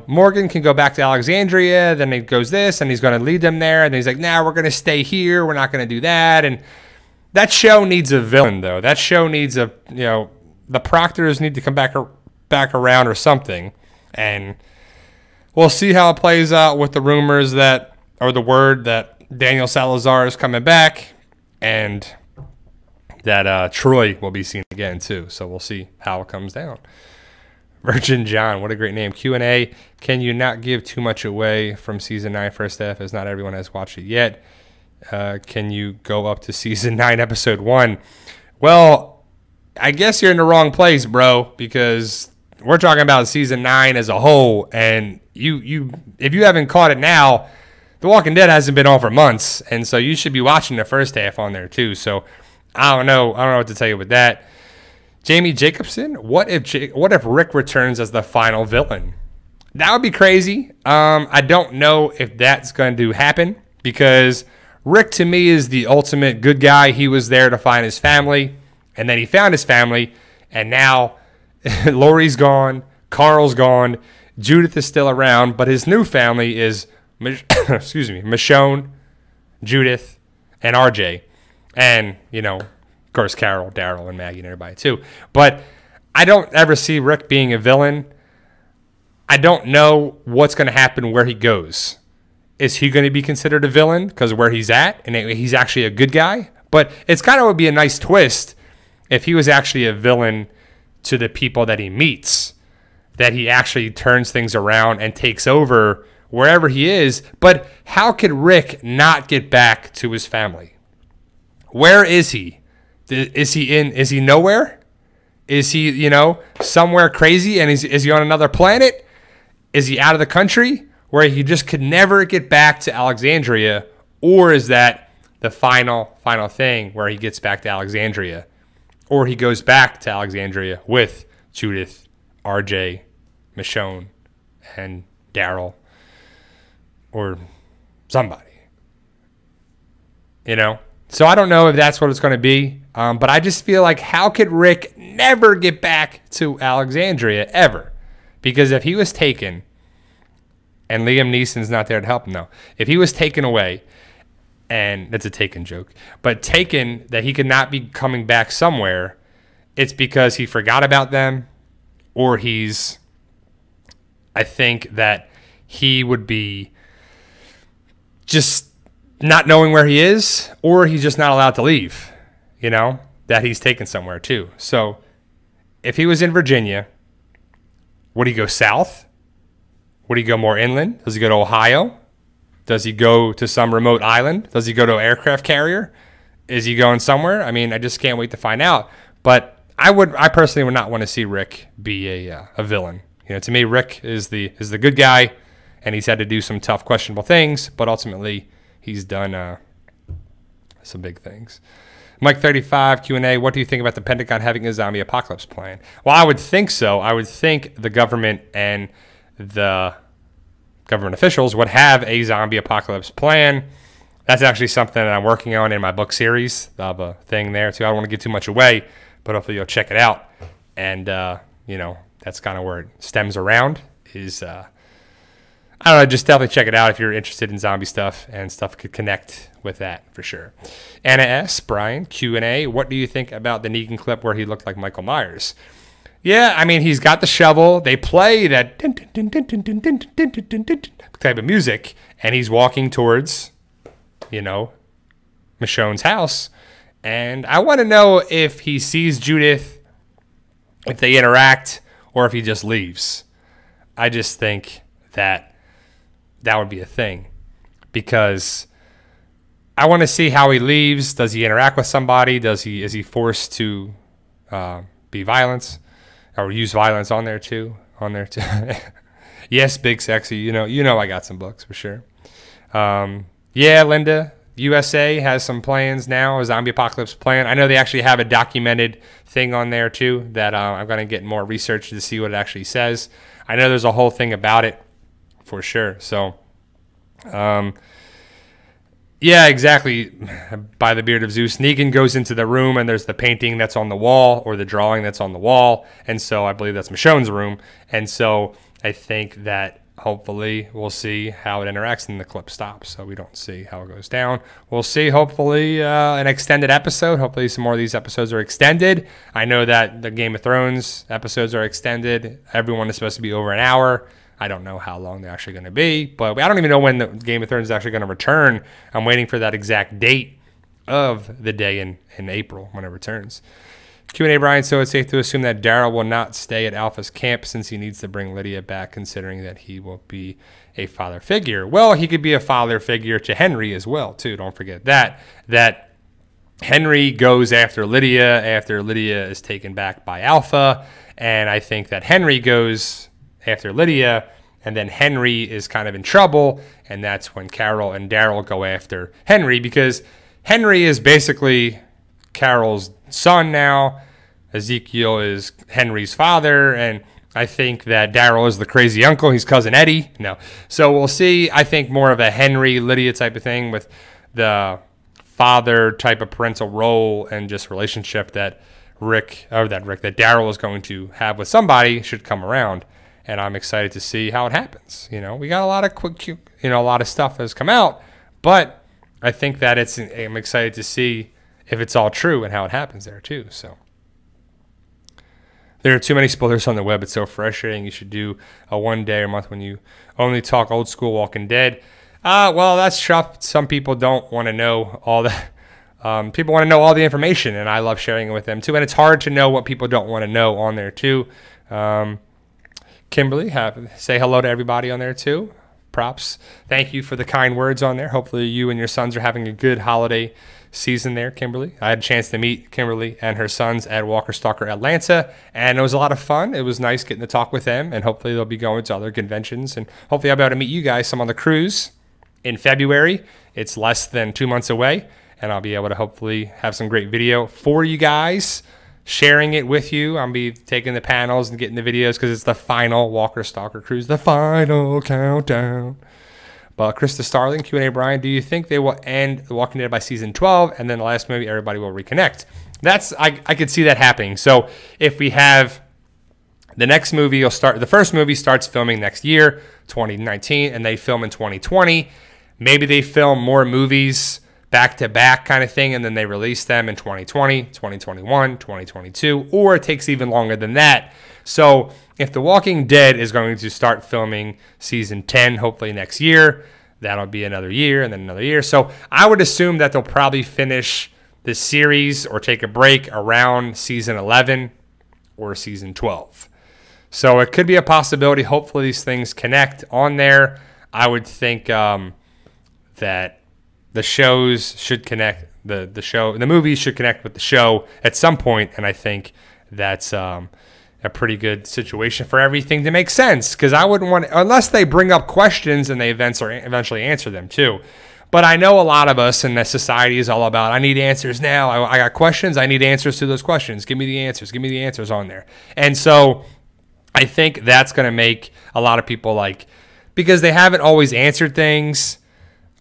Morgan can go back to Alexandria, then it goes this, and he's going to lead them there, and then he's like, we're going to stay here, we're not going to do that, and that show needs a villain, though. That show needs the Proctors need to come back around or something, and we'll see how it plays out with the rumors the word that Daniel Salazar is coming back, and that Troy will be seen again, too, so we'll see how it comes down. Virgin John, what a great name. Q&A, can you not give too much away from season 9 first half as not everyone has watched it yet? Can you go up to season 9 episode 1? Well, I guess you're in the wrong place, bro, because we're talking about season 9 as a whole, and if you haven't caught it now, The Walking Dead hasn't been on for months, and so you should be watching the first half on there too. So I don't know what to tell you with that. Jamie Jacobson, what if Rick returns as the final villain? That would be crazy. I don't know if that's going to happen because Rick to me is the ultimate good guy. He was there to find his family, and then he found his family, and now Lori's gone, Carl's gone, Judith is still around, but his new family is Michonne, Judith, and RJ, and of course, Carol, Daryl, and Maggie, and everybody, too. But I don't ever see Rick being a villain. I don't know what's going to happen where he goes. Is he going to be considered a villain because of where he's at, and he's actually a good guy? But it's kind of would be a nice twist if he was actually a villain to the people that he meets, that he actually turns things around and takes over wherever he is. But how could Rick not get back to his family? Where is he? Is he nowhere? Is he, somewhere crazy, and is he on another planet? Is he out of the country where he just could never get back to Alexandria? Or is that the final thing where he gets back to Alexandria? Or he goes back to Alexandria with Judith, RJ, Michonne, and Daryl, or somebody, So I don't know if that's what it's going to be, but I just feel like how could Rick never get back to Alexandria ever? Because if he was taken, and Liam Neeson's not there to help him, no. If he was taken away, and that's a Taken joke, but taken that he could not be coming back somewhere, it's because he forgot about them, or I think that he would be just not knowing where he is, or he's just not allowed to leave, that he's taken somewhere too. So if he was in Virginia, would he go south? Would he go more inland? Does he go to Ohio? Does he go to some remote island? Does he go to an aircraft carrier? Is he going somewhere? I mean, I just can't wait to find out. But I personally would not want to see Rick be a villain. To me, Rick is the good guy, and he's had to do some tough, questionable things, but ultimately he's done some big things. Mike 35 Q&A, what do you think about the Pentagon having a zombie apocalypse plan? Well, I would think so. I would think the government and the government officials would have a zombie apocalypse plan. That's actually something that I'm working on in my book series. I have a thing there too. I don't want to give too much away, but hopefully you'll check it out. And, that's kind of where it stems around is, I don't know, just definitely check it out if you're interested in zombie stuff, and stuff could connect with that for sure. Anna S., Brian, Q&A, what do you think about the Negan clip where he looked like Michael Myers? Yeah, I mean, he's got the shovel. They play that type of music, and he's walking towards, Michonne's house. And I want to know if he sees Judith, if they interact, or if he just leaves. I just think that would be a thing, because I want to see how he leaves. Does he interact with somebody? Is he forced to be violent or use violence on there too? Yes, Big Sexy. You know I got some books for sure. Yeah, Linda. USA has some plans now, a zombie apocalypse plan. I know they actually have a documented thing on there too that I'm going to get more research to see what it actually says. I know there's a whole thing about it for sure. So, yeah, exactly. By the beard of Zeus, Negan goes into the room and there's the painting that's on the wall, or the drawing that's on the wall. And so I believe that's Michonne's room. And so I think that hopefully we'll see how it interacts and the clip stops, so we don't see how it goes down. We'll see, hopefully, an extended episode. Hopefully some more of these episodes are extended. I know that the Game of Thrones episodes are extended. Everyone is supposed to be over an hour. I don't know how long they're actually going to be, but I don't even know when the Game of Thrones is actually going to return. I'm waiting for that exact date of the day in April when it returns. Q&A, Brian, so it's safe to assume that Daryl will not stay at Alpha's camp since he needs to bring Lydia back, considering that he will be a father figure. Well, he could be a father figure to Henry as well, too. Don't forget that Henry goes after Lydia is taken back by Alpha, and I think that Henry goes after Lydia, and then Henry is kind of in trouble, and that's when Carol and Daryl go after Henry, because Henry is basically Carol's son now. Ezekiel is Henry's father, and I think that Daryl is the crazy uncle. He's cousin Eddie. No. So we'll see. I think more of a Henry-Lydia type of thing with the father type of parental role and just relationship that Daryl is going to have with somebody should come around. And I'm excited to see how it happens. We got a lot of a lot of stuff has come out, but I think that I'm excited to see if it's all true and how it happens there too. So there are too many spoilers on the web. It's so frustrating. You should do a 1 day or month when you only talk old school Walking Dead. Well, that's tough. Some people don't want to know all that. People want to know all the information, and I love sharing it with them too. And it's hard to know what people don't want to know on there too. Kimberly, say hello to everybody on there too. Props. Thank you for the kind words on there. Hopefully you and your sons are having a good holiday season there, Kimberly. I had a chance to meet Kimberly and her sons at Walker Stalker Atlanta, and it was a lot of fun. It was nice getting to talk with them, and hopefully they'll be going to other conventions, and hopefully I'll be able to meet you guys some on the cruise in February. It's less than 2 months away, and I'll be able to hopefully have some great video for you guys, sharing it with you. I'll be taking the panels and getting the videos because it's the final Walker Stalker cruise, the final countdown. But Krista Starling, Q&A, Brian, do you think they will end The Walking Dead by season 12 and then the last movie everybody will reconnect? I could see that happening. So if we have The next movie will start. The first movie starts filming next year, 2019, and they film in 2020. Maybe they film more movies back to back kind of thing, and then they release them in 2020, 2021, 2022, or it takes even longer than that. So if The Walking Dead is going to start filming season 10, hopefully next year, that'll be another year and then another year. So I would assume that they'll probably finish the series or take a break around season 11 or season 12. So it could be a possibility. Hopefully these things connect on there. I would think that the shows should connect. The movies should connect with the show at some point, and I think that's a pretty good situation for everything to make sense. Because I wouldn't want, unless they bring up questions and they eventually answer them too. But I know a lot of us in the society is all about, I need answers now. I got questions. I need answers to those questions. Give me the answers. Give me the answers on there. And so I think that's going to make a lot of people because they haven't always answered things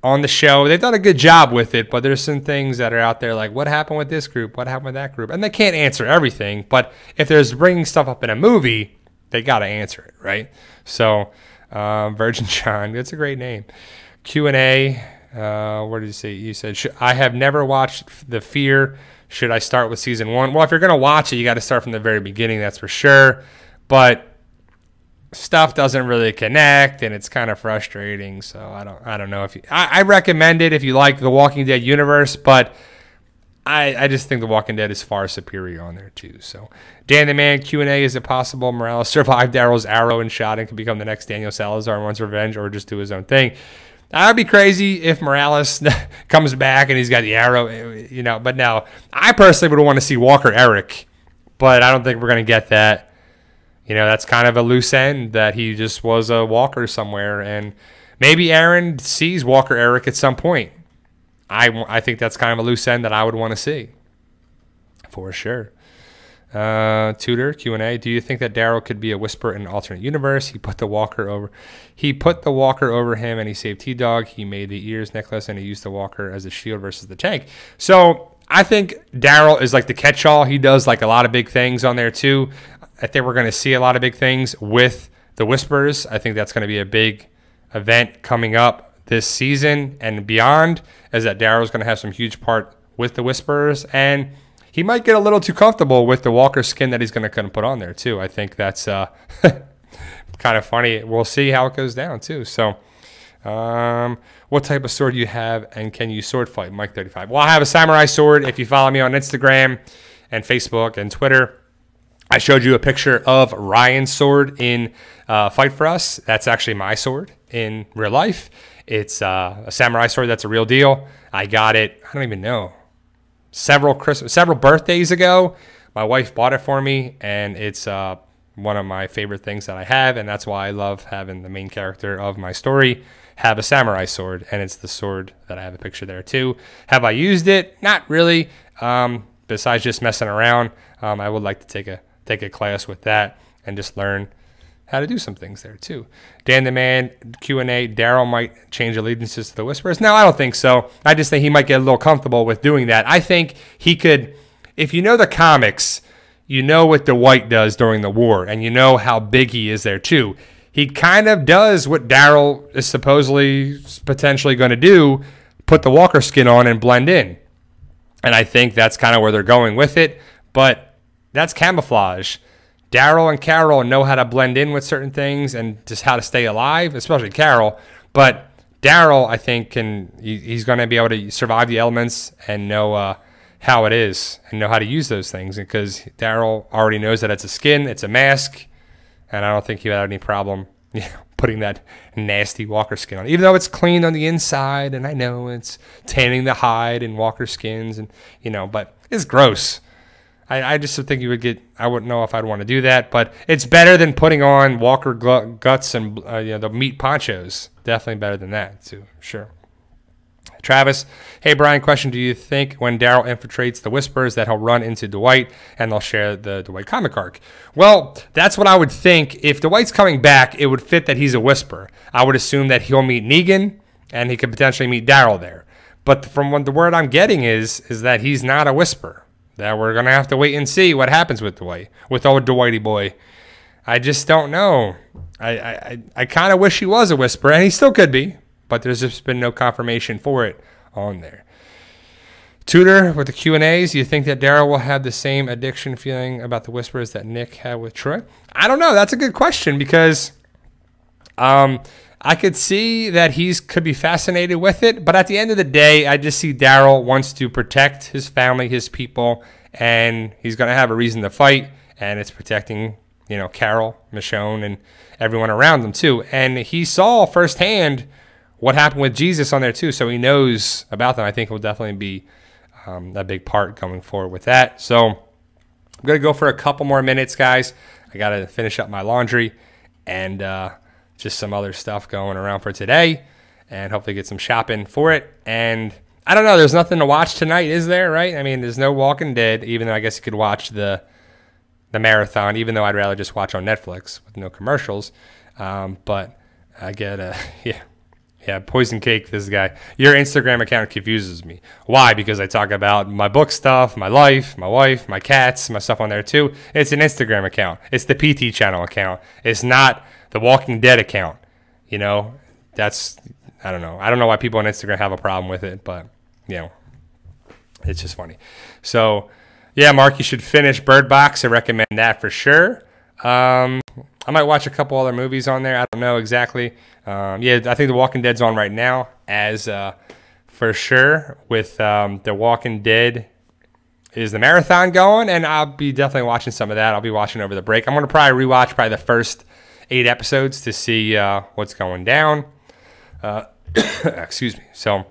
on the show. They've done a good job with it, but there's some things that are out there like, what happened with this group? What happened with that group? And they can't answer everything. But if there's bringing stuff up in a movie, they got to answer it, right? So Virgin John, that's a great name. Q&A. Where did you say? You said, I have never watched The Fear. Should I start with season 1? Well, if you're going to watch it, you got to start from the very beginning, that's for sure. But stuff doesn't really connect, and it's kind of frustrating. So I don't know if I recommend it if you like the Walking Dead universe, but I just think the Walking Dead is far superior on there too. So Dan the Man Q&A, is it possible Morales survived Daryl's arrow and shot and can become the next Daniel Salazar and wants revenge, or just do his own thing? That would be crazy if Morales comes back and he's got the arrow, But no, I personally would want to see Walker Eric, but I don't think we're going to get that. That's kind of a loose end that he just was a walker somewhere, and maybe Aaron sees Walker Eric at some point. I think that's kind of a loose end that I would want to see, for sure. Tudor Q&A, do you think that Daryl could be a Whisper in an alternate universe? He put the walker over him and he saved T-Dog. He made the ears necklace and he used the walker as a shield versus the tank. So I think Daryl is like the catch-all. He does like a lot of big things on there too. I think we're going to see a lot of big things with the Whispers. I think that's going to be a big event coming up this season and beyond, as that Daryl's going to have some huge part with the Whisperers, and he might get a little too comfortable with the Walker skin that he's going to put on there too. I think that's kind of funny. We'll see how it goes down too. So what type of sword do you have, and can you sword fight? Mike 35. Well, I have a samurai sword. If you follow me on Instagram and Facebook and Twitter, I showed you a picture of Ryan's sword in Fight For Us. That's actually my sword in real life. It's a samurai sword that's a real deal. I got it, I don't even know, several birthdays ago. My wife bought it for me, and it's one of my favorite things that I have, and that's why I love having the main character of my story have a samurai sword, and it's the sword that I have a picture there too. Have I used it? Not really. Besides just messing around, I would like to take a class with that and just learn how to do some things there too. Dan the Man Q&A, Daryl might change allegiances to the Whisperers. No, I don't think so. I just think he might get a little comfortable with doing that. I think he could, if you know the comics, you know what Dwight does during the war, and you know how big he is there too. He kind of does what Daryl is supposedly potentially going to do, put the Walker skin on and blend in. And I think that's kind of where they're going with it, but that's camouflage. Daryl and Carol know how to blend in with certain things and just how to stay alive, especially Carol. But Daryl, I think, he's going to be able to survive the elements and know how it is and know how to use those things, because Daryl already knows that it's a skin, it's a mask, and I don't think he would have any problem putting that nasty Walker skin on, even though it's clean on the inside, and I know it's tanning the hide in Walker skins, and but it's gross. I just think you would get, I wouldn't know if I'd want to do that, but it's better than putting on Walker guts and the meat ponchos. Definitely better than that too, sure. Travis, hey Brian, question, do you think when Daryl infiltrates the Whispers that he'll run into Dwight and they'll share the Dwight comic arc? Well, that's what I would think. If Dwight's coming back, it would fit that he's a Whisper. I would assume that he'll meet Negan and he could potentially meet Daryl there. But from what the word I'm getting is that he's not a Whisper. That we're going to have to wait and see what happens with Dwight, with old Dwighty boy. I just don't know. I kind of wish he was a whisperer, and he still could be, but there's just been no confirmation for it on there. Tudor with the Q&As, you think that Daryl will have the same addiction feeling about the whispers that Nick had with Troy? I don't know. That's a good question because I could see that could be fascinated with it, but at the end of the day, I just see Daryl wants to protect his family, his people, and he's going to have a reason to fight, and it's protecting, Carol, Michonne, and everyone around him too. And he saw firsthand what happened with Jesus on there too, so he knows about them. I think it will definitely be a big part going forward with that. So I'm going to go for a couple more minutes, guys. I got to finish up my laundry and just some other stuff going around for today, and hopefully get some shopping for it. And I don't know, there's nothing to watch tonight, is there, right? I mean, there's no Walking Dead, even though I guess you could watch the marathon, even though I'd rather just watch on Netflix with no commercials. But I get Poison Cake, this guy. Your Instagram account confuses me. Why? Because I talk about my book stuff, my life, my wife, my cats, my stuff on there too. It's an Instagram account. It's the PT channel account. It's not the Walking Dead account. I don't know. I don't know why people on Instagram have a problem with it, but, it's just funny. So, yeah, Mark, you should finish Bird Box. I recommend that for sure. I might watch a couple other movies on there. I don't know exactly. I think The Walking Dead's on right now as for sure. With The Walking Dead is the marathon going, and I'll be definitely watching some of that. I'll be watching over the break. I'm going to probably rewatch the first 8 episodes to see what's going down. Excuse me. So,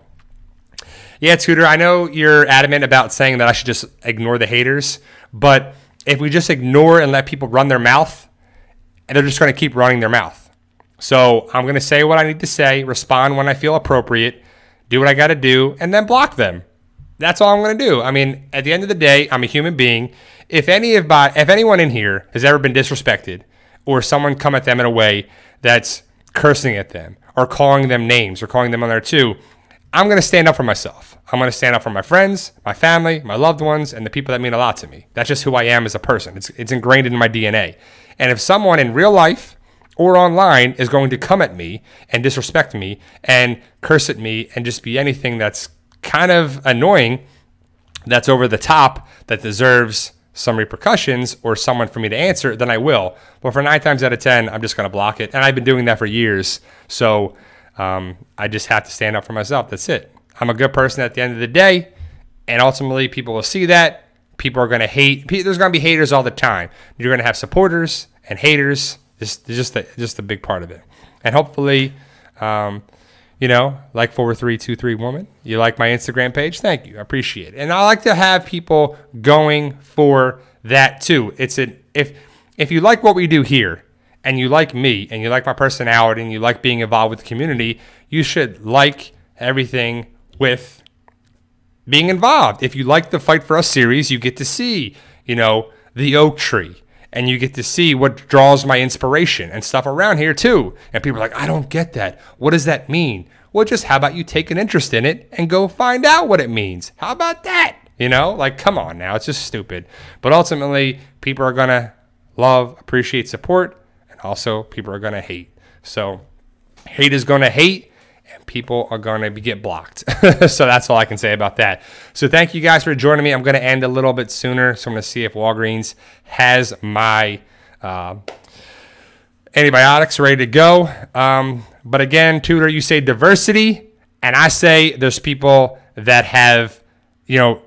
yeah, Tudor, I know you're adamant about saying that I should just ignore the haters, but if we just ignore and let people run their mouth, and they're just going to keep running their mouth. So I'm going to say what I need to say, respond when I feel appropriate, do what I got to do, and then block them. That's all I'm going to do. I mean, at the end of the day, I'm a human being. If anyone in here has ever been disrespected, or someone come at them in a way that's cursing at them, or calling them names, or calling them on there too, I'm going to stand up for myself. I'm going to stand up for my friends, my family, my loved ones, and the people that mean a lot to me. That's just who I am as a person. It's ingrained in my DNA. And if someone in real life or online is going to come at me and disrespect me and curse at me and just be anything that's kind of annoying, that's over the top, that deserves some repercussions or someone for me to answer, then I will. But for 9 times out of 10, I'm just going to block it. And I've been doing that for years. So I just have to stand up for myself. That's it. I'm a good person at the end of the day. And ultimately, people will see that. People are going to hate. There's going to be haters all the time. You're going to have supporters and haters. Just a big part of it. And hopefully, like 4323 woman, you like my Instagram page. Thank you. I appreciate it. And I like to have people going for that too. If you like what we do here, and you like me, and you like my personality, and you like being involved with the community, you should like everything with being involved. If you like the Fight For Us series, you get to see, the oak tree, and you get to see what draws my inspiration and stuff around here too. And people are like, I don't get that. What does that mean? Well, just how about you take an interest in it and go find out what it means? How about that? Come on now. It's just stupid. But ultimately, people are going to love, appreciate, support, and also people are going to hate. So hate is going to hate, and people are going to get blocked. So that's all I can say about that. So thank you guys for joining me. I'm going to end a little bit sooner, so I'm going to see if Walgreens has my antibiotics ready to go. But again, Tudor, you say diversity, and I say there's people that have,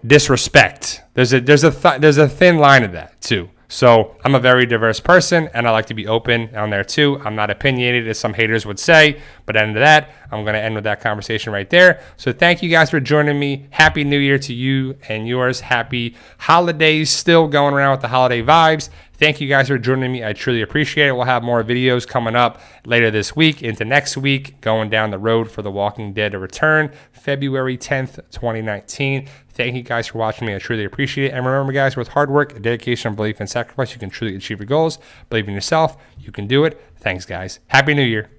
disrespect. There's a thin line of that too. So I'm a very diverse person, and I like to be open on there too. I'm not opinionated, as some haters would say, but at the end of that, I'm going to end with that conversation right there. So thank you guys for joining me. Happy New Year to you and yours. Happy holidays, still going around with the holiday vibes. Thank you guys for joining me. I truly appreciate it. We'll have more videos coming up later this week into next week, going down the road for The Walking Dead to return February 10th, 2019. Thank you guys for watching me. I truly appreciate it. And remember, guys, with hard work, dedication, belief, and sacrifice, you can truly achieve your goals. Believe in yourself. You can do it. Thanks, guys. Happy New Year.